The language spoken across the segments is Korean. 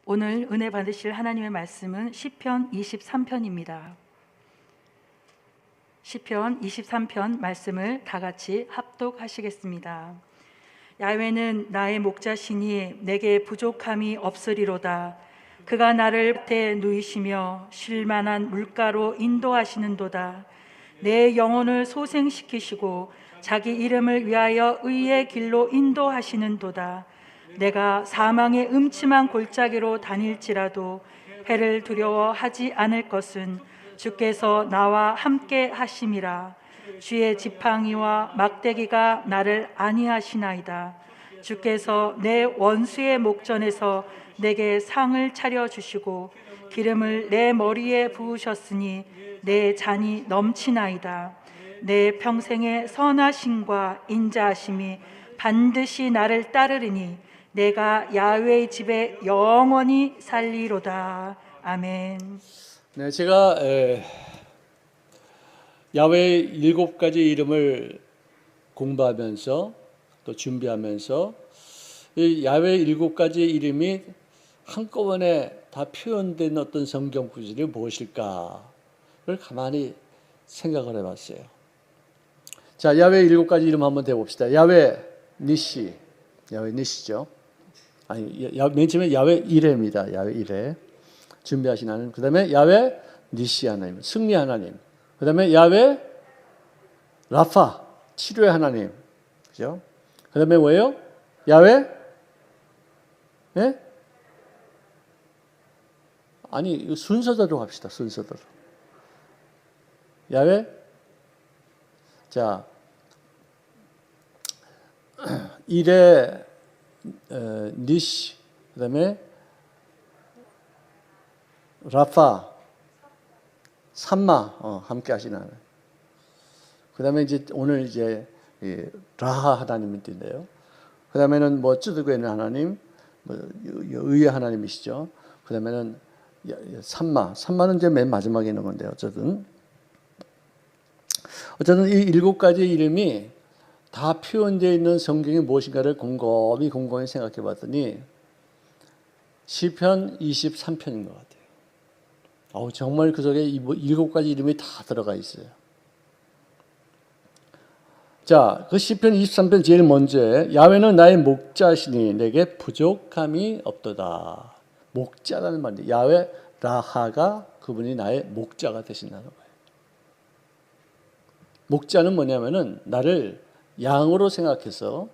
오늘 은혜 받으실 하나님의 말씀은 시편 23편입니다. 시편 23편 말씀을 다 같이 합독하시겠습니다. 야훼는 나의 목자시니 내게 부족함이 없으리로다. 그가 나를 밭에 누이시며 쉴만한 물가로 인도하시는도다. 내 영혼을 소생시키시고 자기 이름을 위하여 의의 길로 인도하시는도다. 내가 사망의 음침한 골짜기로 다닐지라도 해를 두려워하지 않을 것은 주께서 나와 함께 하심이라. 주의 지팡이와 막대기가 나를 안위하시나이다. 주께서 내 원수의 목전에서 내게 상을 차려주시고 기름을 내 머리에 부으셨으니 내 잔이 넘치나이다. 내 평생의 선하심과 인자하심이 반드시 나를 따르리니 내가 야훼의 집에 영원히 살리로다. 아멘. 네, 제가 야훼의 7가지 이름을 공부하면서 또 준비하면서 이 야훼의 7가지 이름이 한꺼번에 다 표현된 어떤 성경 구절이 무엇일까를 가만히 생각을 해봤어요. 자, 야훼의 7가지 이름 한번 대봅시다. 야훼 니시, 야훼 니시죠. 아니, 맨 처음에 야훼 이레입니다. 야훼 이레. 준비하신 하나님. 그 다음에 야훼 니시 하나님, 승리 하나님. 그 다음에 야훼 라파, 치료의 하나님. 그죠? 그 다음에 뭐예요? 야훼? 예? 아니, 순서대로 갑시다. 순서대로. 야훼? 자, 이레, 니시, 그 다음에 라파, 삼마, 함께 하시는 하나님. 그 다음에 이제 오늘 이제 라하 하나님인데요. 그 다음에는 뭐 쯔드고 있는 하나님, 뭐 의의 하나님이시죠. 그 다음에는 삼마는 이제 맨 마지막에 있는 건데요. 어쨌든 이 7가지 이름이 다 표현되어 있는 성경이 무엇인가를 곰곰이 생각해 봤더니 시편 23편인 것 같아요. 정말 그 속에 7가지 이름이 다 들어가 있어요. 자, 그 시편 23편 제일 먼저에 야훼는 나의 목자시니 내게 부족함이 없도다. 목자라는 말인데 야훼 라하가 그분이 나의 목자가 되신다는 거예요. 목자는 뭐냐면은 나를 양으로 생각해서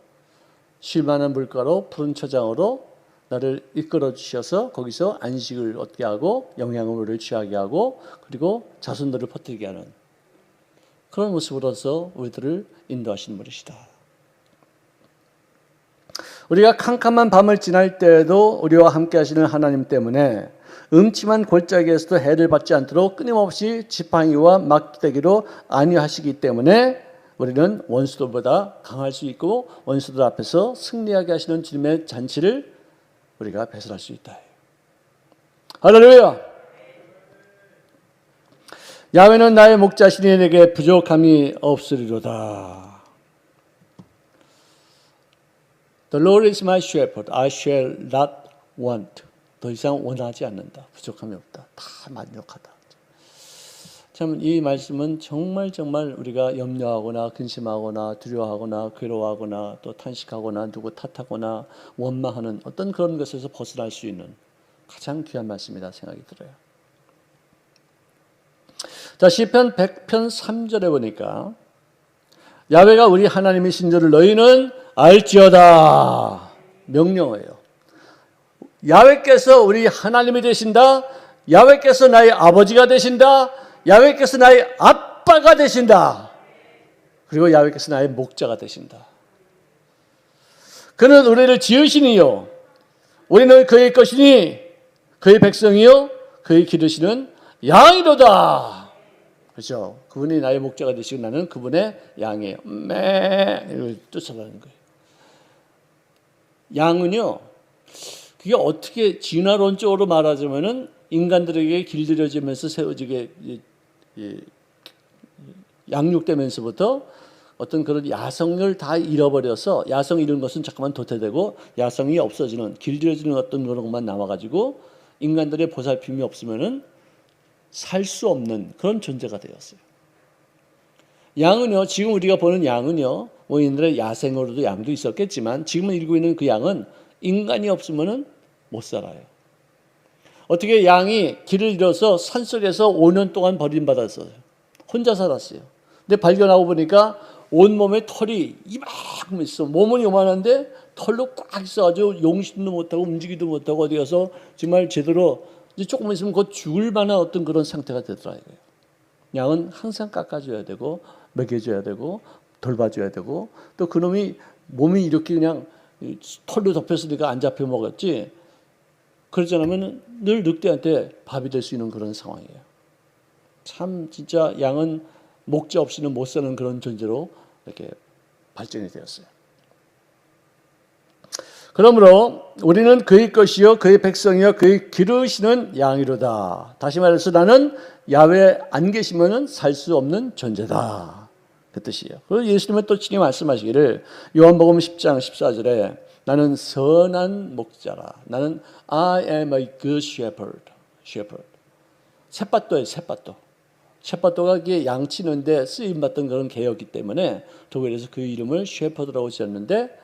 쉴만한 물가로 푸른 초장으로 나를 이끌어 주셔서 거기서 안식을 얻게 하고 영양분을 취하게 하고 그리고 자손들을 퍼뜨리게 하는 그런 모습으로서 우리들을 인도하시는 분이시다. 우리가 캄캄한 밤을 지날 때에도 우리와 함께 하시는 하나님 때문에 음침한 골짜기에서도 해를 받지 않도록 끊임없이 지팡이와 막대기로 안위하시기 때문에 우리는 원수들보다 강할 수 있고 원수들 앞에서 승리하게 하시는 주님의 잔치를 우리가 배설할 수 있다. 할렐루야. 야훼는 나의 목자시니 내게 부족함이 없으리로다. The Lord is my shepherd, I shall not want. 더 이상 원하지 않는다. 부족함이 없다. 다 만족하다. 참 이 말씀은 정말 우리가 염려하거나 근심하거나 두려워하거나 괴로워하거나 또 탄식하거나 누구 탓하거나 원망하는 어떤 그런 것에서 벗어날 수 있는 가장 귀한 말씀이다 생각이 들어요. 자, 시편 100편 3절에 보니까 야훼가 우리 하나님이신 줄을 너희는 알지어다. 명령어예요. 야훼께서 우리 하나님이 되신다. 야훼께서 나의 아버지가 되신다. 야훼께서 나의 아빠가 되신다. 그리고 야훼께서 나의 목자가 되신다. 그는 우리를 지으시니요 우리는 그의 것이니 그의 백성이요 그의 기르시는 양이로다. 그렇죠? 그분이 나의 목자가 되시고 나는 그분의 양이에요. 이걸 쫓아가는 거예요. 양은요 그게 어떻게 진화론적으로 말하자면은 인간들에게 길들여지면서 세워지게 양육되면서부터 어떤 그런 야성을 다 잃어버려서 야성 잃은 것은 잠깐만 도태되고 야성이 없어지는 길들여지는 어떤 그런 것만 남아가지고 인간들의 보살핌이 없으면은 살 수 없는 그런 존재가 되었어요. 양은요, 지금 우리가 보는 양은요, 뭐 옛날에 야생으로도 양도 있었겠지만 지금은 일고 있는 그 양은 인간이 없으면은 못 살아요. 어떻게 양이 길을 잃어서 산속에서 5년 동안 버림받았어요. 혼자 살았어요. 근데 발견하고 보니까 온몸에 털이 이만큼 있어. 몸은 요만한데 털로 꽉 있어가지고 용신도 못하고 움직이도 못하고 어디 가서 정말 제대로 이제 조금 있으면 곧 죽을 만한 어떤 그런 상태가 되더라고요. 양은 항상 깎아줘야 되고 먹여줘야 되고 돌봐줘야 되고 또 그놈이 몸이 이렇게 그냥 털로 덮였으니까 안 잡혀 먹었지 그러지 않으면 늘 늑대한테 밥이 될 수 있는 그런 상황이에요. 참 진짜 양은 목자 없이는 못 사는 그런 존재로 이렇게 발전이 되었어요. 그러므로 우리는 그의 것이요 그의 백성이요 그의 기르시는 양이로다. 다시 말해서 나는 야외 안 계시면은 살 수 없는 존재다. 그 뜻이에요. 그리고 예수님은 또 친히 말씀하시기를 요한복음 10장 14절에 나는 선한 목자라. 나는 I am a good shepherd. 셋밭도예요, 셋밭도. 셋밭도가 이게 양치는데 쓰임받던 그런 개였기 때문에 독일에서 그 이름을 셰퍼드라고 지었는데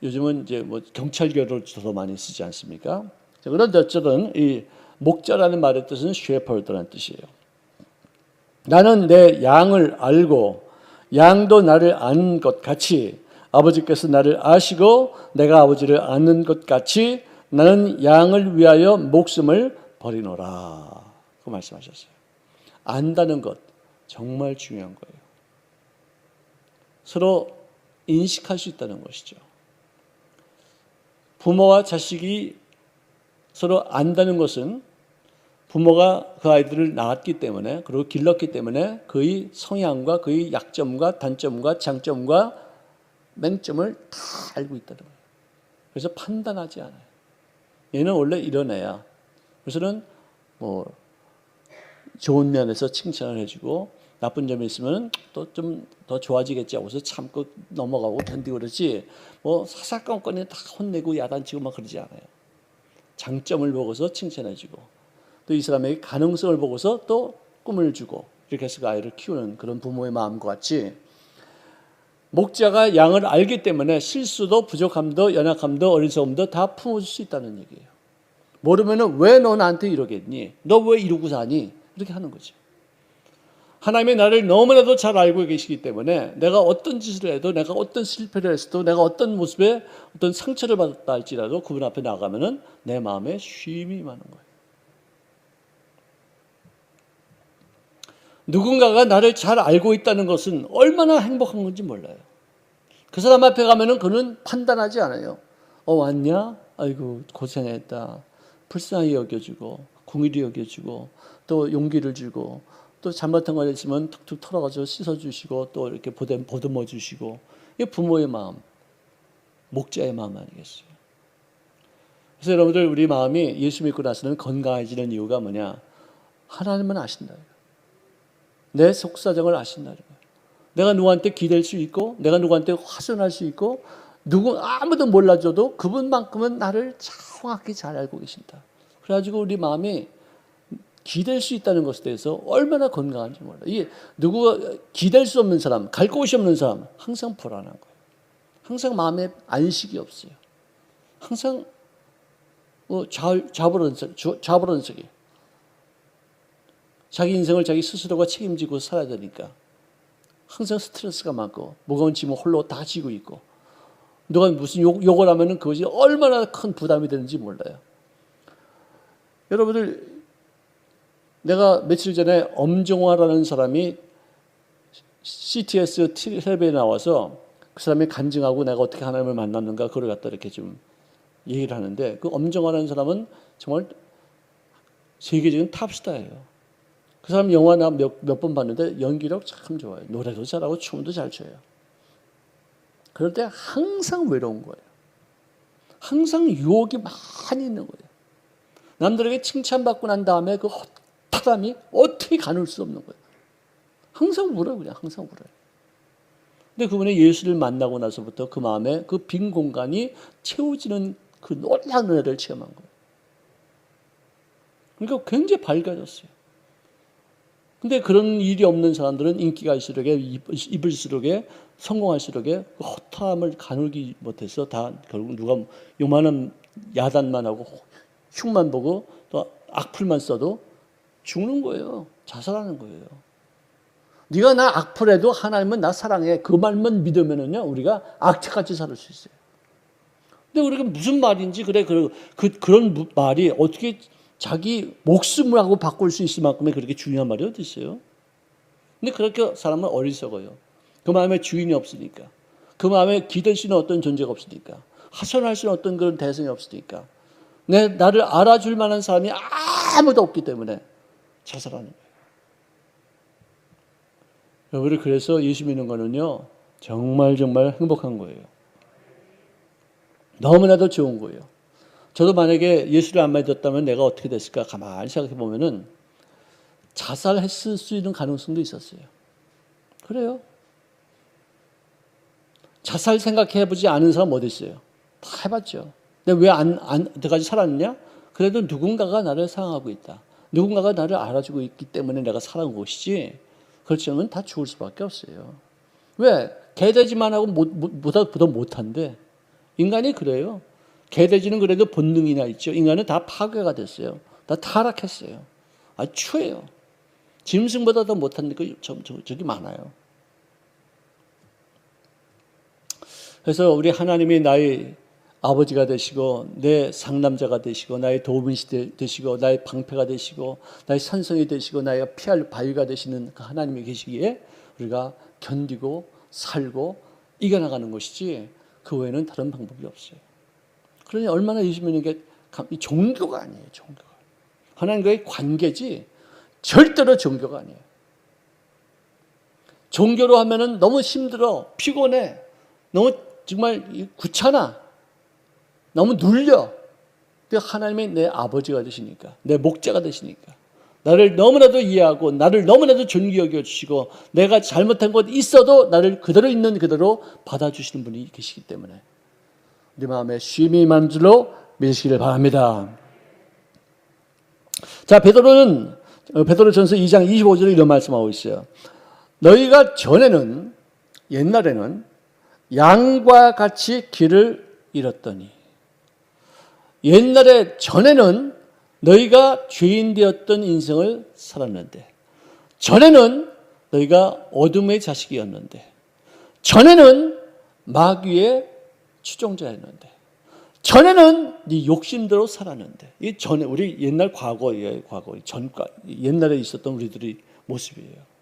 요즘은 이제 뭐 경찰교를 더 많이 쓰지 않습니까? 그런데 어쨌든 이 목자라는 말의 뜻은 셰퍼드라는 뜻이에요. 나는 내 양을 알고 양도 나를 아는 것 같이 아버지께서 나를 아시고 내가 아버지를 아는 것 같이 나는 양을 위하여 목숨을 버리노라. 그 말씀하셨어요. 안다는 것 정말 중요한 거예요. 서로 인식할 수 있다는 것이죠. 부모와 자식이 서로 안다는 것은 부모가 그 아이들을 낳았기 때문에 그리고 길렀기 때문에 그의 성향과 그의 약점과 단점과 장점과 맹점을 다 알고 있다는 거예요. 그래서 판단하지 않아요. 얘는 원래 이런 애야. 그래서는 뭐 좋은 면에서 칭찬을 해주고 나쁜 점이 있으면 또 좀 더 좋아지겠지 하고서 참고 넘어가고 견디고 그러지 뭐 사사건건에 다 혼내고 야단치고 막 그러지 않아요. 장점을 보고서 칭찬해주고 또 이 사람에게 가능성을 보고서 또 꿈을 주고 이렇게 해서 그 아이를 키우는 그런 부모의 마음과 같이 목자가 양을 알기 때문에 실수도 부족함도 연약함도 어리석음도 다 품어줄 수 있다는 얘기예요. 모르면은 왜 너 나한테 이러겠니? 너 왜 이러고 사니? 이렇게 하는 거죠. 하나님이 나를 너무나도 잘 알고 계시기 때문에 내가 어떤 짓을 해도 내가 어떤 실패를 했어도 내가 어떤 모습에 어떤 상처를 받았다 할지라도 그분 앞에 나가면은 내 마음에 쉼이 많은 거예요. 누군가가 나를 잘 알고 있다는 것은 얼마나 행복한 건지 몰라요. 그 사람 앞에 가면은 그는 판단하지 않아요. 왔냐? 아이고 고생했다. 불쌍히 여겨주고 궁일이 여겨주고 또 용기를 주고 또 잘못한 거 있으면 툭툭 털어가지고 씻어주시고 또 이렇게 보듬어 주시고 이게 부모의 마음, 목자의 마음 아니겠어요? 그래서 여러분들 우리 마음이 예수 믿고 나서는 건강해지는 이유가 뭐냐? 하나님은 아신다. 내 속사정을 아신다는 거예요. 내가 누구한테 기댈 수 있고 내가 누구한테 화선할 수 있고 아무도 몰라줘도 그분만큼은 나를 정확히 잘 알고 계신다. 그래가지고 우리 마음이 기댈 수 있다는 것에 대해서 얼마나 건강한지 몰라요. 이게 누구가 기댈 수 없는 사람, 갈 곳이 없는 사람 항상 불안한 거예요. 항상 마음에 안식이 없어요. 항상 좌불안석이에요. 자기 인생을 자기 스스로가 책임지고 살아야 되니까 항상 스트레스가 많고 무거운 짐을 홀로 다 지고 있고 누가 무슨 욕을 하면은 그것이 얼마나 큰 부담이 되는지 몰라요. 여러분들 내가 며칠 전에 엄정화라는 사람이 CTS 텔레비에 나와서 그 사람이 간증하고 내가 어떻게 하나님을 만났는가 그걸 갖다 이렇게 좀 얘기를 하는데 그 엄정화라는 사람은 정말 세계적인 탑스타예요. 그 사람 영화 나 몇 번 봤는데 연기력 참 좋아요. 노래도 잘하고 춤도 잘 춰요. 그럴 때 항상 외로운 거예요. 항상 유혹이 많이 있는 거예요. 남들에게 칭찬받고 난 다음에 그 헛하담이 어떻게 가눌 수 없는 거예요. 항상 울어요. 그냥 항상 울어요. 근데 그분이 예수를 만나고 나서부터 그 마음에 그 빈 공간이 채워지는 그 놀라운 은혜를 체험한 거예요. 그러니까 굉장히 밝아졌어요. 근데 그런 일이 없는 사람들은 인기가 있을수록 입을수록 성공할수록 그 허탈함을 가누기 못해서 다 결국 누가 요만한 야단만 하고 흉만 보고 또 악플만 써도 죽는 거예요. 자살하는 거예요. 네가 나 악플해도 하나님은 나 사랑해. 그 말만 믿으면은요 우리가 악착같이 살 수 있어요. 근데 우리가 무슨 말인지 그런 말이 어떻게 자기 목숨을 하고 바꿀 수 있을 만큼의 그렇게 중요한 말이 어디 있어요? 근데 그렇게 사람은 어리석어요. 그 마음에 주인이 없으니까. 그 마음에 기댈 수 있는 어떤 존재가 없으니까. 하소연할 수 있는 어떤 그런 대상이 없으니까. 나를 알아줄 만한 사람이 아무도 없기 때문에 자살하는 거예요. 우리 그래서 예수 믿는 거는요 정말 행복한 거예요. 너무나도 좋은 거예요. 저도 만약에 예수를 안 믿었다면 내가 어떻게 됐을까 가만히 생각해 보면은 자살했을 수 있는 가능성도 있었어요. 그래요. 자살 생각해보지 않은 사람 어디 있어요? 다 해봤죠. 근데 왜 이때까지 살았느냐? 그래도 누군가가 나를 사랑하고 있다. 누군가가 나를 알아주고 있기 때문에 내가 살아온 것이지. 그렇지 않으면 다 죽을 수밖에 없어요. 왜? 개돼지만 하고 보다 못한데. 인간이 그래요. 개돼지는 그래도 본능이나 있죠. 인간은 다 파괴가 됐어요. 다 타락했어요. 추해요. 짐승보다 더 못한 게 저기 많아요. 그래서 우리 하나님이 나의 아버지가 되시고 내 상남자가 되시고 나의 도움이 되시고 나의 방패가 되시고 나의 산성이 되시고 나의 피할 바위가 되시는 그 하나님이 계시기에 우리가 견디고 살고 이겨나가는 것이지 그 외에는 다른 방법이 없어요. 그러니 얼마나 예수 믿는 게 종교가 아니에요. 종교가. 하나님과의 관계지 절대로 종교가 아니에요. 종교로 하면은 너무 힘들어, 피곤해, 너무 정말 귀찮아, 너무 눌려. 근데 하나님이 내 아버지가 되시니까, 내 목자가 되시니까, 나를 너무나도 이해하고 나를 너무나도 존귀 여겨주시고 내가 잘못한 것 있어도 나를 그대로 있는 그대로 받아주시는 분이 계시기 때문에 우리 마음에 쉼이 임한 줄로 믿으시기를 바랍니다. 자, 베드로전서 2장 25절에 이런 말씀하고 있어요. 너희가 옛날에는 양과 같이 길을 잃었더니 전에는 너희가 죄인 되었던 인생을 살았는데 전에는 너희가 어둠의 자식이었는데 전에는 마귀의 추종자였는데 전에는 네 욕심대로 살았는데 이 전에 우리 옛날 과거예요. 옛날에 있었던 우리들의 모습이에요.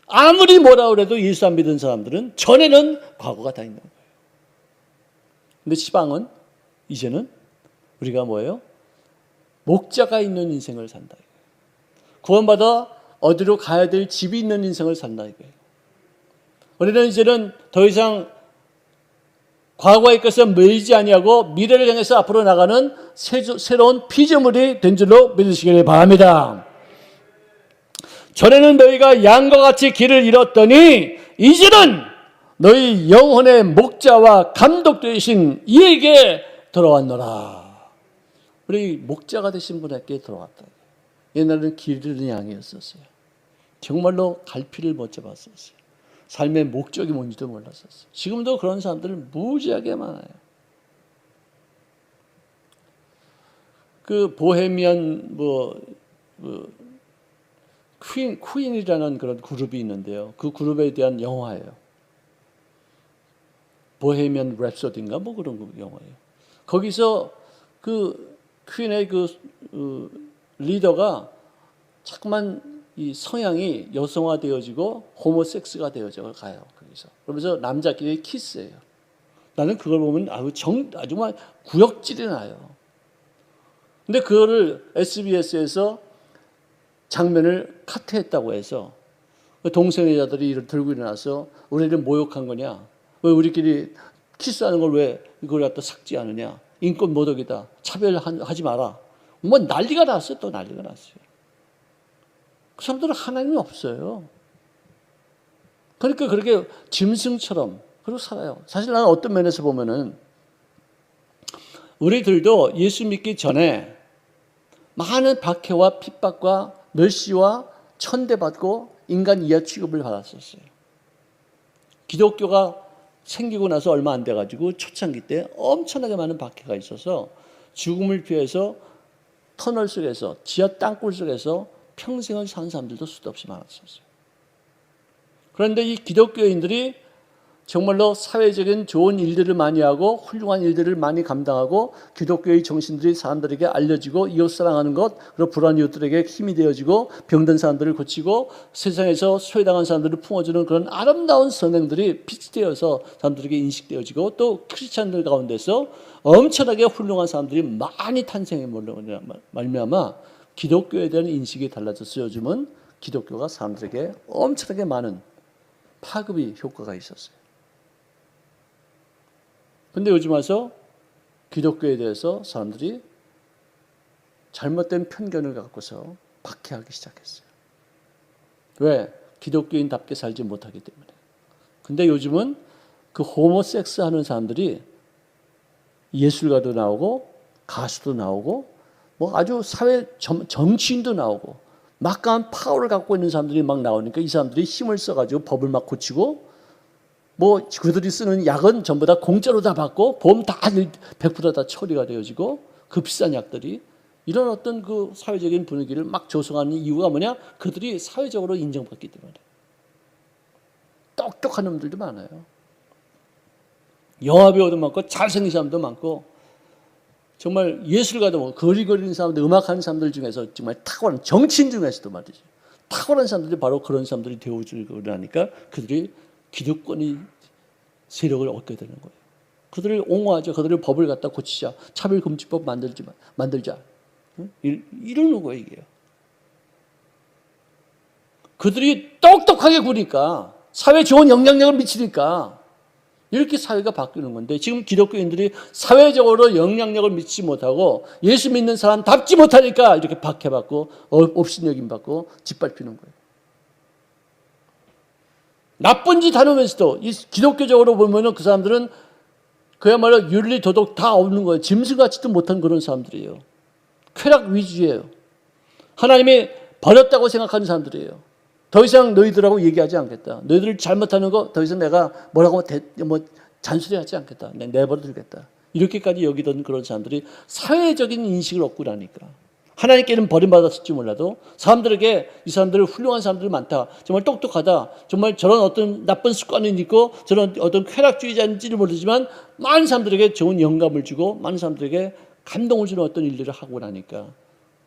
아무리 뭐라 그래도 예수 안 믿은 사람들은 전에는 과거가 다 있는 거예요. 근데 시방은 이제는 우리가 뭐예요? 목자가 있는 인생을 산다. 구원받아 어디로 가야 될 집이 있는 인생을 산다 이거예요. 우리는 이제는 더 이상 과거의 것에 매이지 아니하고 미래를 향해서 앞으로 나가는 새로운 피조물이 된 줄로 믿으시기를 바랍니다. 전에는 너희가 양과 같이 길을 잃었더니 이제는 너희 영혼의 목자와 감독 되신 이에게 돌아왔노라. 우리 목자가 되신 분에게 돌아왔다. 옛날에는 길 잃은 양이었었어요. 정말로 갈피를 못 잡았었어요. 삶의 목적이 뭔지도 몰랐었어요. 지금도 그런 사람들은 무지하게 많아요. 그 보헤미안 퀸이라는 그런 그룹이 있는데요. 그 그룹에 대한 영화예요. 보헤미안 랩소디인가 그런 영화예요. 거기서 그 퀸의 리더가 자꾸만 이 성향이 여성화되어지고 호모섹스가 되어져 가요. 거기서. 그러면서 남자끼리 키스해요. 나는 그걸 보면 아주 막 구역질이 나요. 근데 그거를 SBS에서 장면을 카트했다고 해서 동성애자들이 이를 들고 일어나서 우리를 모욕한 거냐? 왜 우리끼리 키스하는 걸 왜 이걸 갖다 삭제하느냐? 인권 모독이다. 차별하지 마라. 뭐 난리가 났어요. 또 난리가 났어요. 그 사람들은 하나님이 없어요. 그러니까 그렇게 짐승처럼 그러고 살아요. 사실 나는 어떤 면에서 보면은 우리들도 예수 믿기 전에 많은 박해와 핍박과 멸시와 천대받고 인간 이하 취급을 받았었어요. 기독교가 생기고 나서 얼마 안 돼가지고 초창기 때 엄청나게 많은 박해가 있어서 죽음을 피해서 터널 속에서 지하 땅굴 속에서 평생을 산 사람들도 수도 없이 많았었어요. 그런데 이 기독교인들이 정말로 사회적인 좋은 일들을 많이 하고 훌륭한 일들을 많이 감당하고 기독교의 정신들이 사람들에게 알려지고 이웃 사랑하는 것, 그리고 불안한 이웃들에게 힘이 되어지고 병든 사람들을 고치고 세상에서 소외당한 사람들을 품어주는 그런 아름다운 선행들이 빛이 되어서 사람들에게 인식되어지고 또 크리스찬들 가운데서 엄청나게 훌륭한 사람들이 많이 탄생해 말미암아 기독교에 대한 인식이 달라졌어요. 요즘은 기독교가 사람들에게 엄청나게 많은 파급이 효과가 있었어요. 근데 요즘 와서 기독교에 대해서 사람들이 잘못된 편견을 갖고서 박해하기 시작했어요. 왜? 기독교인답게 살지 못하기 때문에. 근데 요즘은 그 호모섹스 하는 사람들이 예술가도 나오고 가수도 나오고 뭐 아주 사회 정치인도 나오고 막강한 파워를 갖고 있는 사람들이 막 나오니까 이 사람들이 힘을 써가지고 법을 막 고치고 뭐 그들이 쓰는 약은 전부 다 공짜로 다 받고 보험 다 100% 처리가 되어지고 그 비싼 약들이 이런 어떤 그 사회적인 분위기를 막 조성하는 이유가 뭐냐? 그들이 사회적으로 인정받기 때문에. 똑똑한 놈들도 많아요. 영화배우도 많고 잘생긴 사람도 많고 정말 예술가도 많고 거리 그리는 사람들, 음악하는 사람들 중에서 정말 탁월한 정치인 중에서도 말이죠. 탁월한 사람들이 바로 그런 사람들이 되어주고 그러니까 그들이 기득권이 세력을 얻게 되는 거예요. 그들을 옹호하자. 그들을 법을 갖다 고치자. 차별금지법 만들자. 이러는 거예요, 이게. 그들이 똑똑하게 구니까 사회에 좋은 영향력을 미치니까 이렇게 사회가 바뀌는 건데 지금 기독교인들이 사회적으로 영향력을 미치지 못하고 예수 믿는 사람답지 못하니까 이렇게 박해받고 업신여김 받고 짓밟히는 거예요. 나쁜 짓 하면서도 이 기독교적으로 보면은 그 사람들은 그야말로 윤리 도덕 다 없는 거예요. 짐승같지도 못한 그런 사람들이에요. 쾌락 위주예요. 하나님이 버렸다고 생각하는 사람들이에요. 더 이상 너희들하고 얘기하지 않겠다. 너희들 잘못하는 거 더 이상 내가 뭐라고 잔소리하지 않겠다. 내버려 두겠다. 이렇게까지 여기던 그런 사람들이 사회적인 인식을 얻고 나니까 하나님께는 버림받았을지 몰라도 사람들에게 이 사람들 훌륭한 사람들이 많다. 정말 똑똑하다. 정말 저런 어떤 나쁜 습관이 있고 저런 어떤 쾌락주의자인지를 모르지만 많은 사람들에게 좋은 영감을 주고 많은 사람들에게 감동을 주는 어떤 일들을 하고 나니까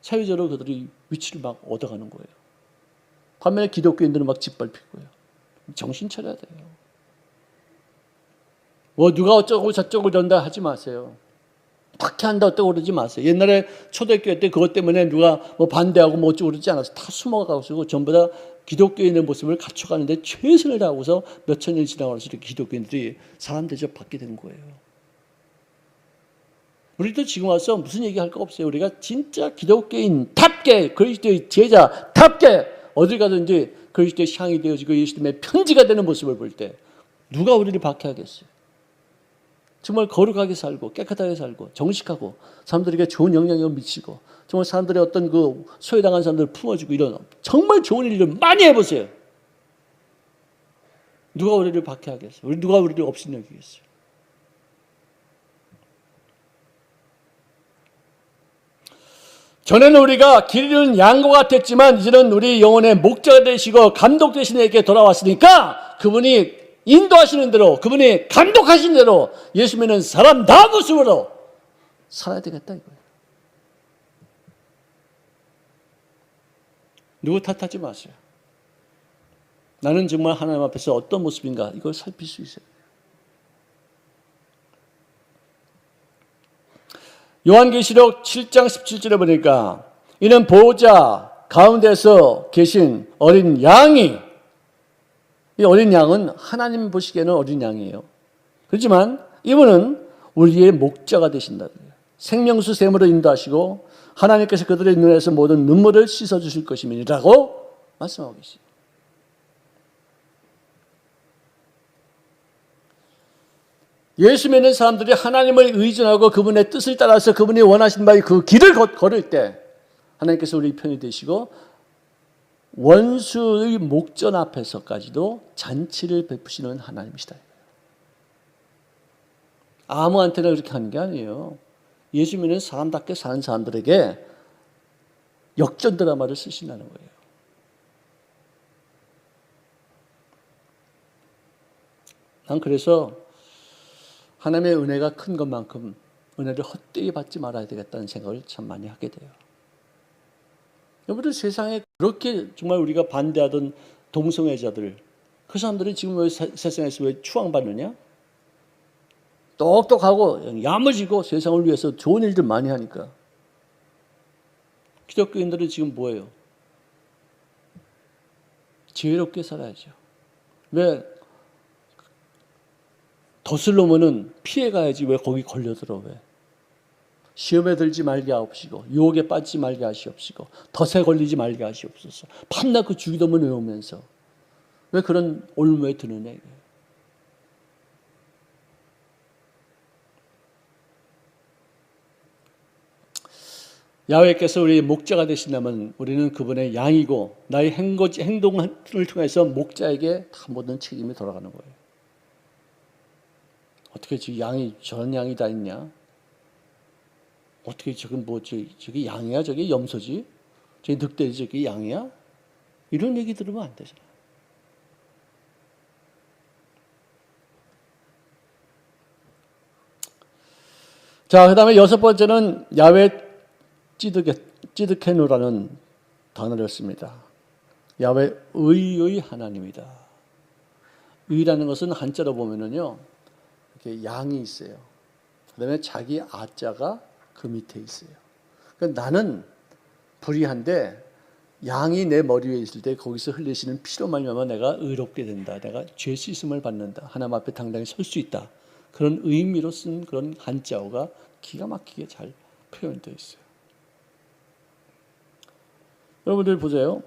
사회적으로 그들이 위치를 막 얻어가는 거예요. 반면에 기독교인들은 막 짓밟히고요. 정신 차려야 돼요. 뭐 누가 어쩌고 저쩌고 이런다 하지 마세요. 박해한다 어쩌고 그러지 마세요. 옛날에 초대교회 때 그것 때문에 누가 뭐 반대하고 뭐 어쩌고 그러지 않았어요. 다 숨어가고 전부 다 기독교인의 모습을 갖춰가는데 최선을 다하고서 몇천 년 지나고 나서 이렇게 기독교인들이 사람 대접받게 된 거예요. 우리도 지금 와서 무슨 얘기할 거 없어요. 우리가 진짜 기독교인답게 그리스도의 제자답게 어딜 가든지 그리스도의 향이 되어지고 예수님의 편지가 되는 모습을 볼 때 누가 우리를 박해하겠어요. 정말 거룩하게 살고 깨끗하게 살고 정직하고 사람들에게 좋은 영향력을 미치고 정말 사람들의 어떤 그 소외당한 사람들을 품어주고 이런 정말 좋은 일을 많이 해보세요. 누가 우리를 박해하겠어요? 누가 우리를 업신여기겠어요? 전에는 우리가 길 잃은 양과 같았지만 이제는 우리 영혼의 목자가 되시고 감독 되신 에게 돌아왔으니까 그분이 인도하시는 대로 그분이 감독하신 대로 예수 믿는 사람 다 모습으로 살아야 되겠다 이거예요. 누구 탓하지 마세요. 나는 정말 하나님 앞에서 어떤 모습인가 이걸 살필 수 있어요. 요한계시록 7장 17절에 보니까 이는 보호자 가운데서 계신 어린 양이 이 어린 양은 하나님 보시기에는 어린 양이에요. 그렇지만 이분은 우리의 목자가 되신다. 생명수 샘으로 인도하시고 하나님께서 그들의 눈에서 모든 눈물을 씻어주실 것임이라고 말씀하고 계시죠. 예수 믿는 사람들이 하나님을 의존하고 그분의 뜻을 따라서 그분이 원하신 바의 그 길을 걸을 때 하나님께서 우리 편이 되시고 원수의 목전 앞에서까지도 잔치를 베푸시는 하나님이시다. 아무한테나 그렇게 하는 게 아니에요. 예수 믿는 사람답게 사는 사람들에게 역전 드라마를 쓰신다는 거예요. 난 그래서 하나님의 은혜가 큰 것만큼 은혜를 헛되이 받지 말아야 되겠다는 생각을 참 많이 하게 돼요. 여러분들 세상에 그렇게 정말 우리가 반대하던 동성애자들, 그 사람들이 지금 왜 세상에서 왜 추앙받느냐? 똑똑하고 야무지고 세상을 위해서 좋은 일들 많이 하니까. 기독교인들은 지금 뭐예요? 지혜롭게 살아야죠. 왜? 덫을 놓으면 피해가야지 왜 거기 걸려들어 왜? 시험에 들지 말게 하옵시고 유혹에 빠지지 말게 하시옵시고 덫에 걸리지 말게 하시옵소서. 밤낮 그 주기도문 외우면서 왜 그런 올무에 드느냐 이게. 야훼께서 우리의 목자가 되신다면 우리는 그분의 양이고 나의 행동을 통해서 목자에게 다 모든 책임이 돌아가는 거예요. 어떻게 지금 양이 저런 양이 다 있냐? 어떻게 저건 저게 양이야? 저게 염소지? 저게 늑대지? 저게 양이야? 이런 얘기 들으면 안 되잖아. 자, 그 다음에 여섯 번째는 야훼 찌드케누라는 단어를 씁니다. 야훼 의의 하나님이다. 의라는 것은 한자로 보면은요, 이렇게 양이 있어요. 그다음에 자기 아자가 그 밑에 있어요. 그러니까 나는 불의한데 양이 내 머리 위에 있을 때 거기서 흘리시는 피로 말미암아 내가 의롭게 된다. 내가 죄 씻음을 받는다. 하나님 앞에 당당히 설 수 있다. 그런 의미로 쓴 그런 한자어가 기가 막히게 잘 표현되어 있어요. 여러분들 보세요.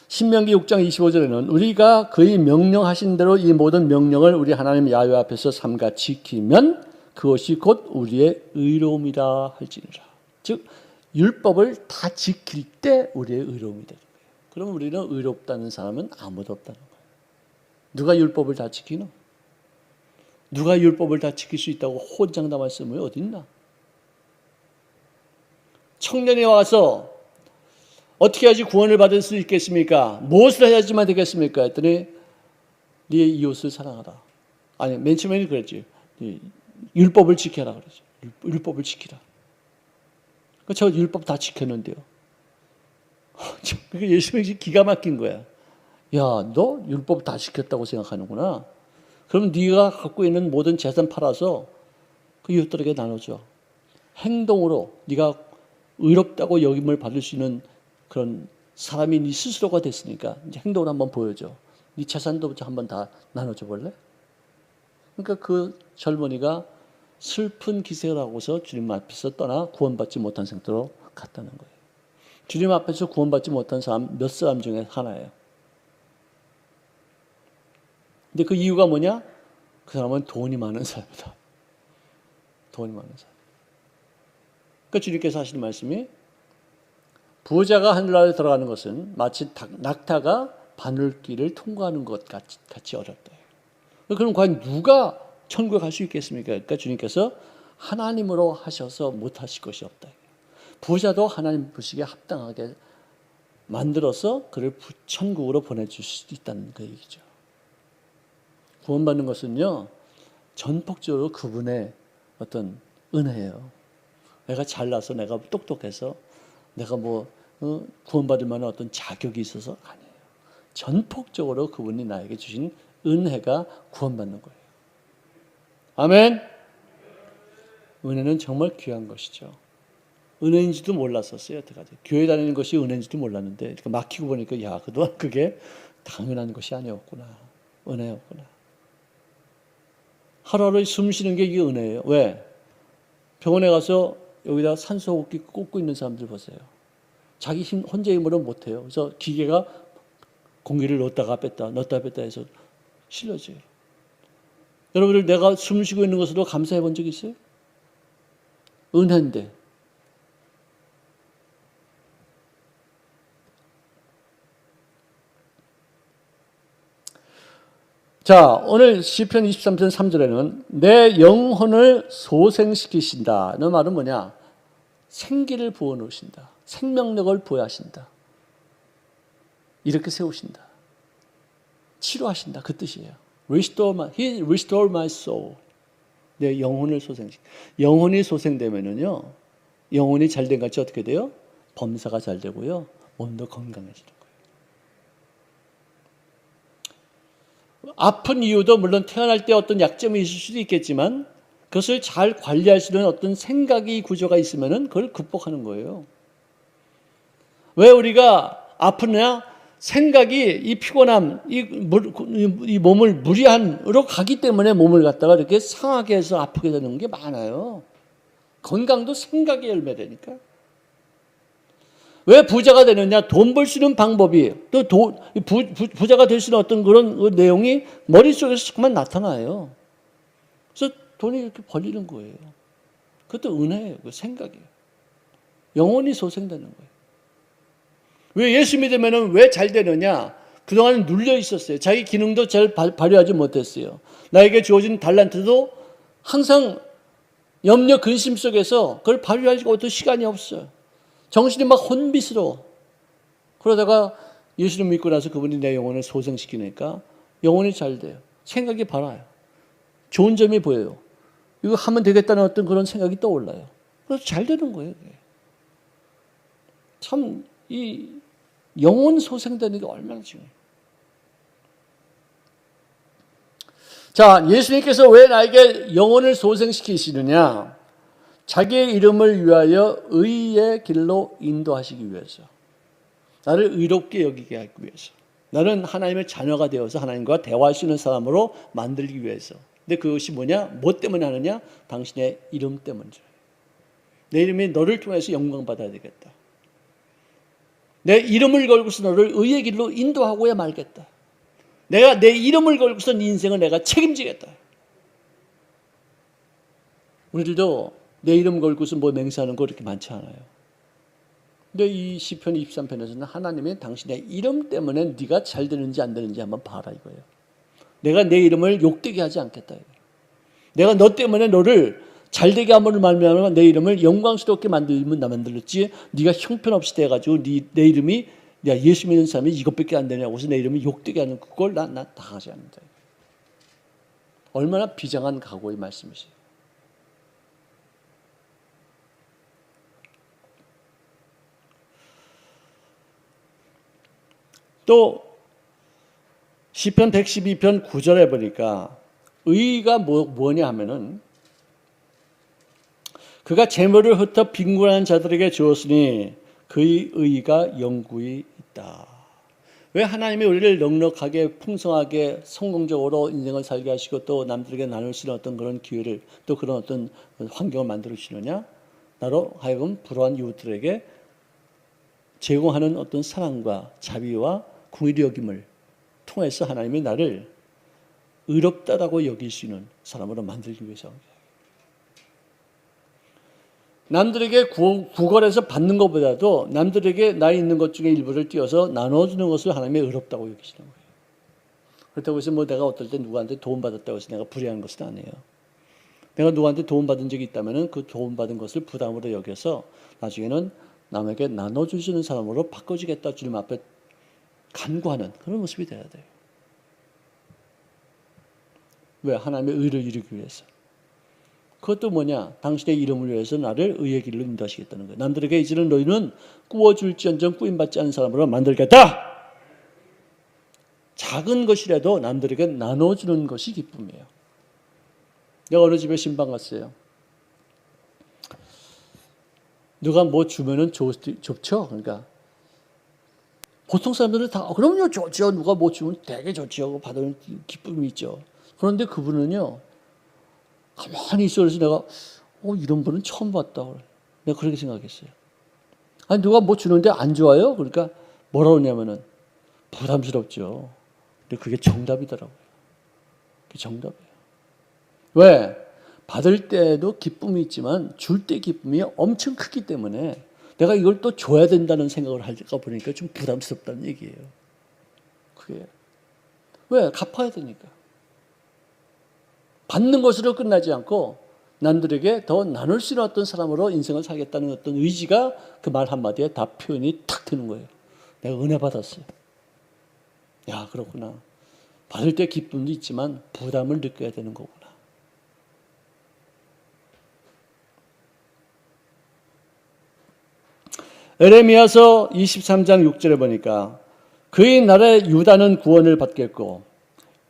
신명기 6장 25절에는 우리가 그의 명령하신 대로 이 모든 명령을 우리 하나님 야훼 앞에서 삼가 지키면 그것이 곧 우리의 의로움이라 할지니라. 즉 율법을 다 지킬 때 우리의 의로움이 되는 거예요. 그럼 우리는 의롭다는 사람은 아무도 없다는 거예요. 누가 율법을 다 지키노? 누가 율법을 다 지킬 수 있다고 호장담 말씀이 어디 있나? 청년이 와서 어떻게 해야지 구원을 받을 수 있겠습니까? 무엇을 해야지만 되겠습니까? 했더니 네 이웃을 사랑하라. 아니 맨 처음에는 그랬지. 율법을 지켜라 그러죠. 율법을 지키라. 저 율법 다 지켰는데요. 그게 예수님이 기가 막힌 거야. 야, 너 율법 다 지켰다고 생각하는구나. 그럼 네가 갖고 있는 모든 재산 팔아서 그 이웃들에게 나눠줘. 행동으로 네가 의롭다고 여김을 받을 수 있는 그런 사람이 네 스스로가 됐으니까 이제 행동을 한번 보여줘. 네 재산도 한번 다 나눠줘 볼래? 그러니까 그 젊은이가 슬픈 기색을 하고서 주님 앞에서 떠나 구원받지 못한 상태로 갔다는 거예요. 주님 앞에서 구원받지 못한 사람 몇 사람 중에 하나예요. 근데 그 이유가 뭐냐? 그 사람은 돈이 많은 사람이다. 돈이 많은 사람. 그러니까 주님께서 하시는 말씀이 부자가 하늘나라에 들어가는 것은 마치 낙타가 바늘길을 통과하는 것 같이 어렵다. 그럼 과연 누가 천국에 갈 수 있겠습니까? 그러니까 주님께서 하나님으로 하셔서 못하실 것이 없다. 부자도 하나님 보시기에 합당하게 만들어서 그를 천국으로 보내줄 수 있다는 그 얘기죠. 구원받는 것은요, 전폭적으로 그분의 어떤 은혜예요. 내가 잘나서 내가 똑똑해서 내가 구원받을 만한 어떤 자격이 있어서 아니에요. 전폭적으로 그분이 나에게 주신 은혜가 구원받는 거예요. 아멘. 은혜는 정말 귀한 것이죠. 은혜인지도 몰랐었어요. 여태까지 교회 다니는 것이 은혜인지도 몰랐는데 이렇게 막히고 보니까 야, 그동안 그게 당연한 것이 아니었구나. 은혜였구나. 하루하루 숨 쉬는 게 이게 은혜예요. 왜? 병원에 가서 여기다 산소호흡기 꽂고 있는 사람들 보세요. 자기 혼자 힘으로 못해요. 그래서 기계가 공기를 넣었다가 뺐다 해서 실려져요. 여러분들 내가 숨 쉬고 있는 것으로 감사해 본 적 있어요? 은혜인데. 자, 오늘 시편 23편 3절에는 내 영혼을 소생시키신다는 말은 뭐냐? 생기를 부어놓으신다. 생명력을 부여하신다. 이렇게 세우신다. 치료하신다. 그 뜻이에요. He restore my soul. 내 영혼을 소생시키. 영혼이 소생되면은요, 영혼이 잘된 같이 어떻게 돼요? 범사가 잘 되고요, 몸도 건강해지는 거예요. 아픈 이유도 물론 태어날 때 어떤 약점이 있을 수도 있겠지만 그것을 잘 관리할 수 있는 어떤 생각이 구조가 있으면은 그걸 극복하는 거예요. 왜 우리가 아프냐? 생각이 이 피곤함, 이 몸을 무리한으로 가기 때문에 몸을 갖다가 이렇게 상하게 해서 아프게 되는 게 많아요. 건강도 생각의 열매되니까. 왜 부자가 되느냐? 돈 벌 수 있는 방법이, 또 부자가 될 수 있는 어떤 그런 내용이 머릿속에서 자꾸만 나타나요. 그래서 돈이 이렇게 벌리는 거예요. 그것도 은혜예요. 그 생각이에요. 영혼이 소생되는 거예요. 왜 예수 믿으면 왜 잘 되느냐? 그동안 눌려 있었어요. 자기 기능도 잘 발휘하지 못했어요. 나에게 주어진 달란트도 항상 염려 근심 속에서 그걸 발휘하려고 어떤 시간이 없어요. 정신이 막 혼비스러워. 그러다가 예수를 믿고 나서 그분이 내 영혼을 소생시키니까 영혼이 잘 돼요. 생각이 바라요. 좋은 점이 보여요. 이거 하면 되겠다는 어떤 그런 생각이 떠올라요. 그래서 잘 되는 거예요. 참 이 영혼 소생되는 게 얼마나 중요해요. 자, 예수님께서 왜 나에게 영혼을 소생시키시느냐? 자기의 이름을 위하여 의의 길로 인도하시기 위해서. 나를 의롭게 여기게 하기 위해서. 나는 하나님의 자녀가 되어서 하나님과 대화할 수 있는 사람으로 만들기 위해서. 근데 그것이 뭐냐? 뭐 때문에 하느냐? 당신의 이름 때문이죠. 내 이름이 너를 통해서 영광받아야 되겠다. 내 이름을 걸고서 너를 의의 길로 인도하고야 말겠다. 내가 내 이름을 걸고서 네 인생을 내가 책임지겠다. 우리들도 내 이름 걸고서 뭐 맹세하는 거 그렇게 많지 않아요. 근데 이 시편 23편에서는 하나님이 당신의 이름 때문에 네가 잘 되는지 안 되는지 한번 봐라 이거예요. 내가 내 이름을 욕되게 하지 않겠다. 내가 너 때문에 너를 잘되게 함으로 말미암아 내 이름을 영광스럽게 만들었지 네가 형편없이 돼가지고 내 이름이 야 예수 믿는 사람이 이것밖에 안 되냐고 해서 내 이름이 욕되게 하는 그걸 나 당하지 않는다. 얼마나 비장한 각오의 말씀이세요. 또 시편 112편 9절에 보니까 의가 뭐냐 하면은 그가 재물을 흩어 빈곤한 자들에게 주었으니 그의 의가 영구히 있다. 왜 하나님이 우리를 넉넉하게 풍성하게 성공적으로 인생을 살게 하시고 또 남들에게 나눌 수 있는 어떤 그런 기회를 또 그런 어떤 환경을 만들어 주시느냐? 나로 하여금 불우한 이웃들에게 제공하는 어떤 사랑과 자비와 긍휼히 여김을 통해서 하나님이 나를 의롭다라고 여길 수 있는 사람으로 만들기 위해서입니다. 남들에게 구걸해서 받는 것보다도 남들에게 나 있는 것 중에 일부를 띄어서 나눠주는 것을 하나님이 의롭다고 여기시는 거예요. 그렇다고 해서 뭐 내가 어떨 때 누구한테 도움받았다고 해서 내가 불의한 것은 아니에요. 내가 누구한테 도움받은 적이 있다면 그 도움받은 것을 부담으로 여겨서 나중에는 남에게 나눠주시는 사람으로 바꿔주겠다 주님 앞에 간구하는 그런 모습이 돼야 돼요. 왜? 하나님의 의를 이루기 위해서. 그것도 뭐냐? 당신의 이름을 위해서 나를 의의 길로 인도하시겠다는 거예요. 남들에게 이제는 너희는 꾸어줄지언정 꾸임받지 않은 사람으로 만들겠다. 작은 것이라도 남들에게 나눠주는 것이 기쁨이에요. 내가 어느 집에 신방 갔어요. 누가 뭐 주면은 좋죠. 그러니까 보통 사람들은 다 그럼요 좋죠. 누가 뭐 주면 되게 좋죠. 받는 기쁨이 있죠. 그런데 그분은요. 가만히 있어서 내가 이런 분은 처음 봤다. 내가 그렇게 생각했어요. 아니 누가 뭐 주는데 안 좋아요? 그러니까 뭐라고 하냐면은 부담스럽죠. 근데 그게 정답이더라고요. 그게 정답이에요. 왜? 받을 때도 기쁨이 있지만 줄 때 기쁨이 엄청 크기 때문에 내가 이걸 또 줘야 된다는 생각을 할까 보니까 좀 부담스럽다는 얘기예요. 그게 왜? 갚아야 되니까. 받는 것으로 끝나지 않고 남들에게 더 나눌 수 있는 어떤 사람으로 인생을 살겠다는 어떤 의지가 그 말 한마디에 다 표현이 탁 되는 거예요. 내가 은혜 받았어요. 야, 그렇구나. 받을 때 기쁨도 있지만 부담을 느껴야 되는 거구나. 에레미야서 23장 6절에 보니까 그의 날에 유다는 구원을 받겠고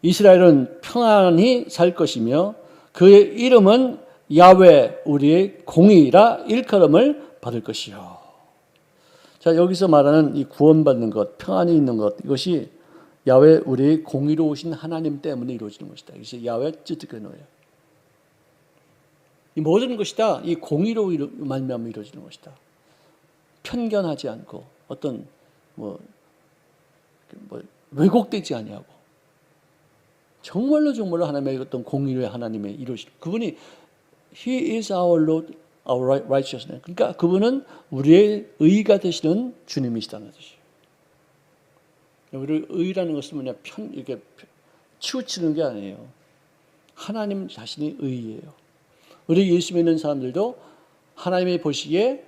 이스라엘은 평안히 살 것이며 그의 이름은 야훼 우리의 공의라 일컬음을 받을 것이요. 자, 여기서 말하는 이 구원받는 것, 평안이 있는 것, 이것이 야훼 우리의 공의로우신 하나님 때문에 이루어지는 것이다. 이것이 야훼 쯔드그노예요. 이 모든 것이 다 이 공의로 말미암아 이루어지는 것이다. 편견하지 않고 어떤 왜곡되지 아니하고 정말로 하나님의 어떤 공의의 하나님의 이루신 그분이 He is our Lord, our righteousness. 그러니까 그분은 우리의 의가 되시는 주님이시다는 뜻이에요. 우리 의라는 것은 뭐냐 이렇게 치우치는 게 아니에요. 하나님 자신이 의예요. 우리 예수 믿는 사람들도 하나님이 보시기에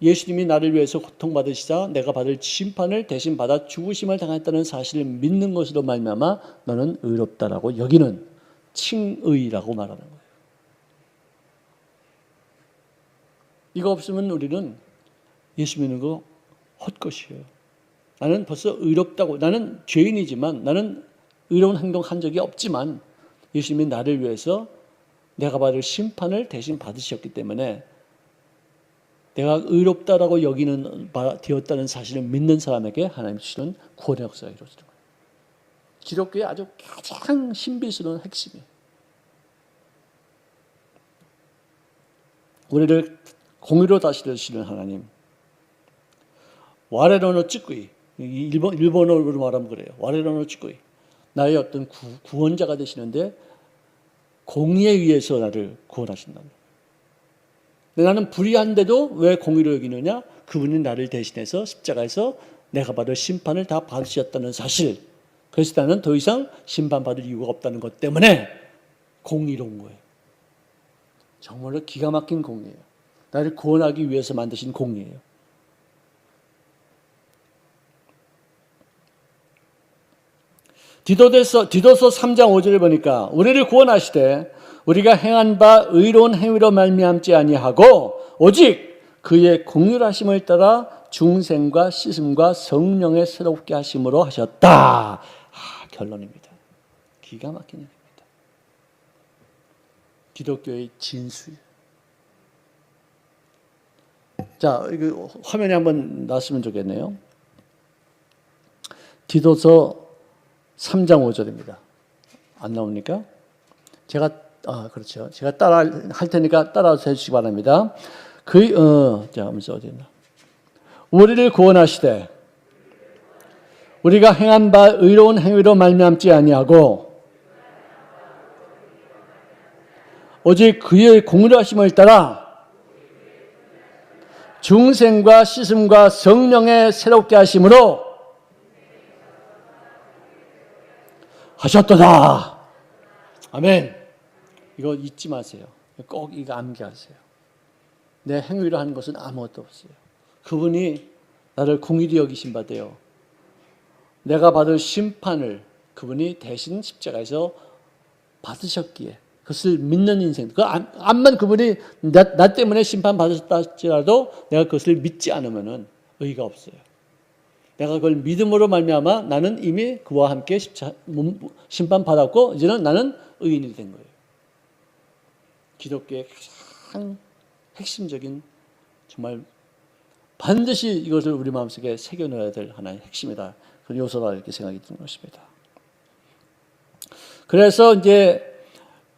예수님이 나를 위해서 고통받으시자 내가 받을 심판을 대신 받아 죽으심을 당했다는 사실을 믿는 것으로 말미암아 너는 의롭다라고 여기는 칭의라고 말하는 거예요. 이거 없으면 우리는 예수 믿는 거 헛것이에요. 나는 벌써 의롭다고, 나는 죄인이지만 나는 의로운 행동 한 적이 없지만 예수님이 나를 위해서 내가 받을 심판을 대신 받으셨기 때문에 내가 의롭다라고 여기는 바 되었다는 사실을 믿는 사람에게 하나님 주시는 구원의 역사가 이루어지는 거예요. 기독교의 아주 가장 신비스러운 핵심이에요. 우리를 공의로 다스리시는 하나님. 와레로노 찌꾸이. 일본어로 말하면 그래요. 와레로노 찌꾸이. 나의 어떤 구원자가 되시는데 공의에 의해서 나를 구원하신다. 근데 나는 불의한데도 왜 공의로 여기느냐? 그분이 나를 대신해서 십자가에서 내가 받을 심판을 다 받으셨다는 사실. 그래서 나는 더 이상 심판받을 이유가 없다는 것 때문에 공의로운 거예요. 정말로 기가 막힌 공의예요. 나를 구원하기 위해서 만드신 공의예요. 디도서 3장 5절에 보니까 우리를 구원하시되 우리가 행한 바 의로운 행위로 말미암지 아니하고 오직 그의 공률하심을 따라 중생과 씻음과 성령의 새롭게 하심으로 하셨다. 결론입니다. 기가 막힌 얘기입니다. 기독교의 진수예요. 자, 이거 화면에 한번 놨으면 좋겠네요. 디도서 3장 5절입니다. 안 나옵니까? 그렇죠. 제가 따라 할 테니까 따라서 해주시기 바랍니다. 자, 하면서 어디나. 우리를 구원하시되 우리가 행한 바 의로운 행위로 말미암지 아니하고 오직 그의 공의하심을 따라 중생과 씻음과 성령의 새롭게 하심으로 하셨도다. 아멘. 이거 잊지 마세요. 꼭 이거 암기하세요. 내 행위로 하는 것은 아무것도 없어요. 그분이 나를 공의로 여기신 바되요. 내가 받을 심판을 그분이 대신 십자가에서 받으셨기에 그것을 믿는 인생. 암만 그분이 나 때문에 심판 받으셨다 할지라도 내가 그것을 믿지 않으면은 의의가 없어요. 내가 그걸 믿음으로 말미암아 나는 이미 그와 함께 심판 받았고 이제는 나는 의인이 된 거예요. 기독교의 가장 핵심적인 정말 반드시 이것을 우리 마음속에 새겨넣어야 될 하나의 핵심이다. 그런 요소다 이렇게 생각이 드는 것입니다. 그래서 이제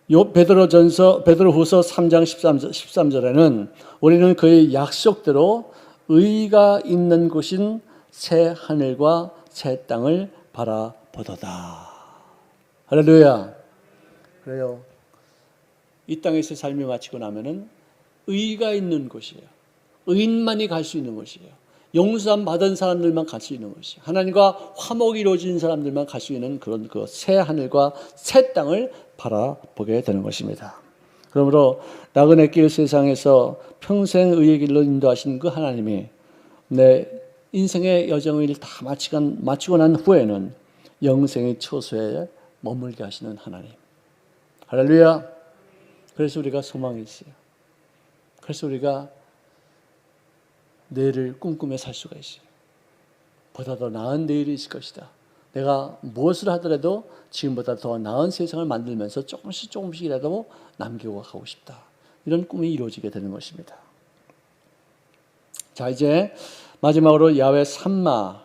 베드로후서 3장 13절에는 우리는 그의 약속대로 의가 있는 곳인 새 하늘과 새 땅을 바라보도다. 할렐루야. 그래요. 이 땅에서 삶이 마치고 나면은 의가 있는 곳이에요. 의인만이 갈 수 있는 곳이에요. 용서함 받은 사람들만 갈 수 있는 곳이에요. 하나님과 화목이 이루어진 사람들만 갈 수 있는 그런 그 새 하늘과 새 땅을 바라보게 되는 것입니다. 그러므로 나그네 길 세상에서 평생 의의 길로 인도하신 그 하나님이 내 인생의 여정을 다 마치고 난 후에는 영생의 처소에 머물게 하시는 하나님. 할렐루야. 그래서 우리가 소망이 있어요. 그래서 우리가 내일을 꿈꾸며 살 수가 있어요. 보다 더 나은 내일이 있을 것이다. 내가 무엇을 하더라도 지금보다 더 나은 세상을 만들면서 조금씩이라도 남기고 가고 싶다. 이런 꿈이 이루어지게 되는 것입니다. 자, 이제 마지막으로 야훼 삼마.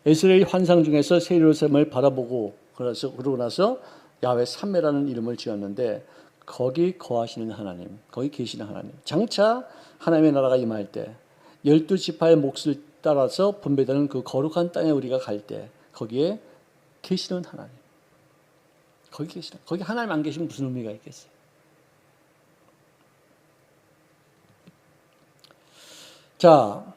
에스겔 환상 중에서 새 예루살렘을 바라보고 그러고 나서 야훼 삼매라는 이름을 지었는데 거기 거하시는 하나님, 거기 계시는 하나님. 장차 하나님의 나라가 임할 때 12지파의 몫을 따라서 분배되는 그 거룩한 땅에 우리가 갈 때 거기에 계시는 하나님. 거기 하나님 안 계시면 무슨 의미가 있겠어요? 자,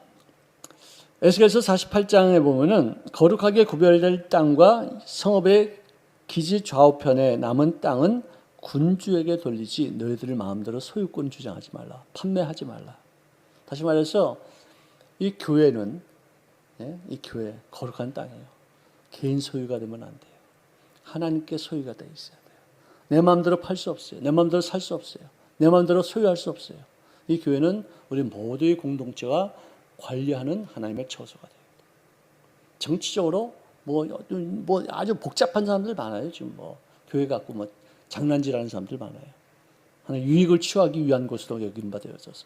에스겔서 48장에 보면은 거룩하게 구별될 땅과 성읍의 기지 좌우편에 남은 땅은 군주에게 돌리지 너희들 마음대로 소유권 주장하지 말라. 판매하지 말라. 다시 말해서 이 교회는 이 교회 거룩한 땅이에요. 개인 소유가 되면 안 돼요. 하나님께 소유가 돼 있어야 돼요. 내 마음대로 팔 수 없어요. 내 마음대로 살 수 없어요. 내 마음대로 소유할 수 없어요. 이 교회는 우리 모두의 공동체가 관리하는 하나님의 처소가 돼요. 정치적으로 뭐 아주 복잡한 사람들 많아요. 지금 교회 갖고 장난질하는 사람들 많아요. 하나님 유익을 취하기 위한 곳으로 여긴 바 되어져서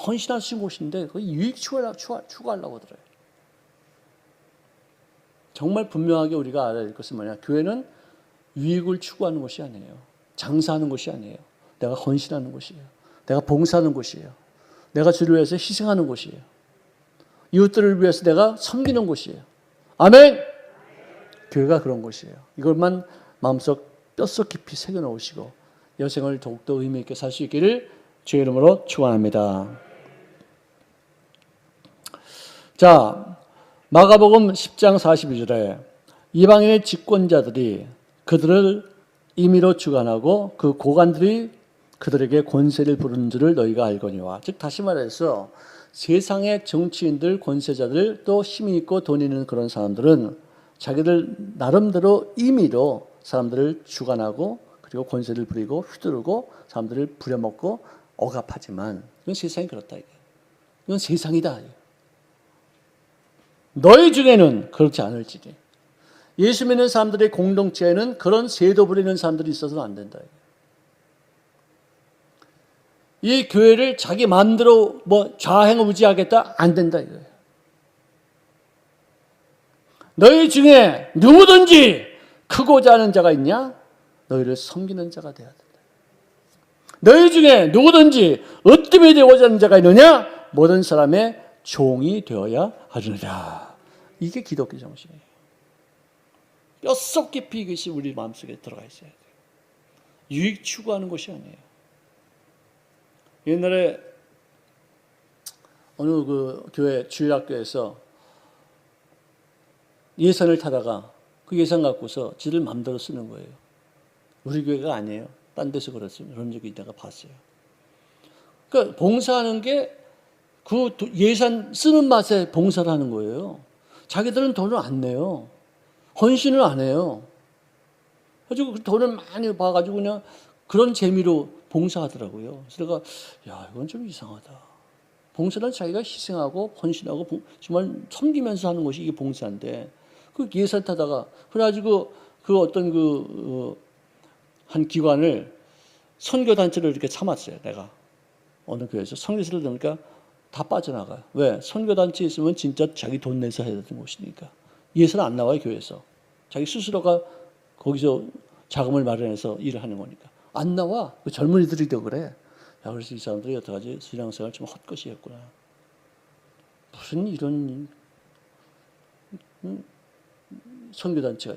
헌신하신 곳인데 그 유익 추구하려고 들어요. 정말 분명하게 우리가 알아야 될 것은 뭐냐? 교회는 유익을 추구하는 곳이 아니에요. 장사하는 곳이 아니에요. 내가 헌신하는 곳이에요. 내가 봉사하는 곳이에요. 내가 주를 위해서 희생하는 곳이에요. 이웃들을 위해서 내가 섬기는 곳이에요. 아멘! 교회가 그런 곳이에요. 이것만 마음속 뼛속 깊이 새겨놓으시고 여생을 더욱더 의미 있게 살 수 있기를 주의 이름으로 축원합니다. 자, 마가복음 10장 42절에 이방인의 집권자들이 그들을 임의로 주관하고 그 고관들이 그들에게 권세를 부르는 줄을 너희가 알거니와. 즉 다시 말해서 세상의 정치인들, 권세자들, 또 힘이 있고 돈 있는 그런 사람들은 자기들 나름대로 임의로 사람들을 주관하고 그리고 권세를 부리고 휘두르고 사람들을 부려먹고 억압하지만 이건 세상이 그렇다. 이건 세상이다. 너희 중에는 그렇지 않을지니 예수 믿는 사람들의 공동체에는 그런 세도 부리는 사람들이 있어서는 안 된다. 이 교회를 자기 마음대로 좌행우지하겠다? 안 된다 이거예요. 너희 중에 누구든지 크고자 하는 자가 있냐? 너희를 섬기는 자가 되어야 된다. 너희 중에 누구든지 으뜸이 되고자 하는 자가 있느냐? 모든 사람의 종이 되어야 하느니라. 이게 기독교 정신이에요. 뼛속 깊이 이것이 우리 마음속에 들어가 있어야 돼요. 유익 추구하는 것이 아니에요. 옛날에 어느 그 교회 주일학교에서 예산을 타다가 그 예산 갖고서 지들 마음대로 쓰는 거예요. 우리 교회가 아니에요. 딴 데서 그런 적이 있다가 봤어요. 그러니까 봉사하는 게 그 예산 쓰는 맛에 봉사를 하는 거예요. 자기들은 돈을 안 내요. 헌신을 안 해요. 그래서 그 돈을 많이 봐가지고 그냥 그런 재미로 봉사하더라고요. 그래서 내가 이건 좀 이상하다. 봉사는 자기가 희생하고 헌신하고 정말 섬기면서 하는 것이 이게 봉사인데 그 예산 타다가 그래가지고 그 어떤 한 기관을 선교단체를 이렇게 참았어요. 내가 어느 교회에서 선교사를 들으니까 다 빠져나가요. 왜? 선교단체에 있으면 진짜 자기 돈 내서 해야 되는 곳이니까 예산 안 나와요. 교회에서 자기 스스로가 거기서 자금을 마련해서 일을 하는 거니까 안 나와. 그 젊은이들이 더 그래. 그래서 이 사람들이 여태까지 신앙생활 좀 헛것이 했구나. 무슨 이런 선교단체가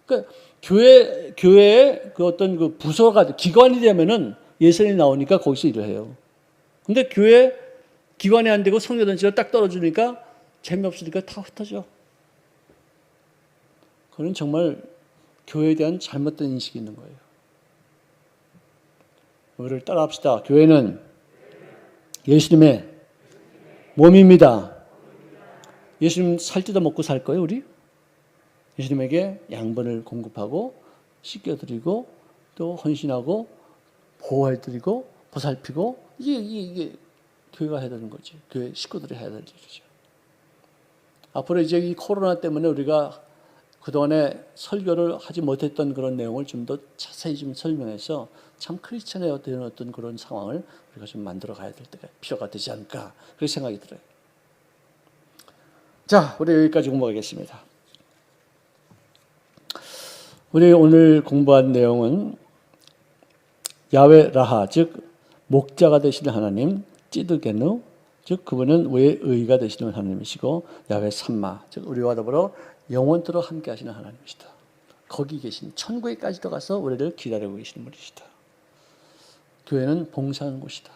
그러니까 교회의 그 어떤 그 부서가 기관이 되면은 예산이 나오니까 거기서 일을 해요. 근데 교회 기관이 안 되고 성교단체가 딱 떨어지니까 재미없으니까 다 흩어져. 그건 정말 교회에 대한 잘못된 인식이 있는 거예요. 우리를 따라합시다. 교회는 예수님의 몸입니다. 예수님 살 뜯어 먹고 살 거예요, 우리? 예수님에게 양분을 공급하고 씻겨드리고 또 헌신하고 보호해드리고 보살피고 이게 교회가 해야 되는 거지. 교회 식구들이 해야 될 일이죠. 앞으로 이제 이 코로나 때문에 우리가 그동안에 설교를 하지 못했던 그런 내용을 좀 더 자세히 좀 설명해서 참 크리스천의 되는 어떤 그런 상황을 우리가 좀 만들어 가야 될 때가 필요가 되지 않을까 그런 생각이 들어요. 자, 우리 여기까지 공부하겠습니다. 우리 오늘 공부한 내용은 야훼 라하, 즉 목자가 되시는 하나님, 찌드게누, 즉 그분은 우리의 의가 되시는 하나님이시고, 야훼 삼마, 즉 우리와 더불어 영원토록 함께 하시는 하나님이시다. 거기 계신 천국에까지도 가서 우리를 기다리고 계시는 분이시다. 교회는 봉사하는 곳이다.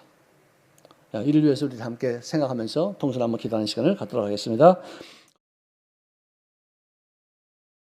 이를 위해서 우리 함께 생각하면서 동서남북 기도하는 시간을 갖도록 하겠습니다.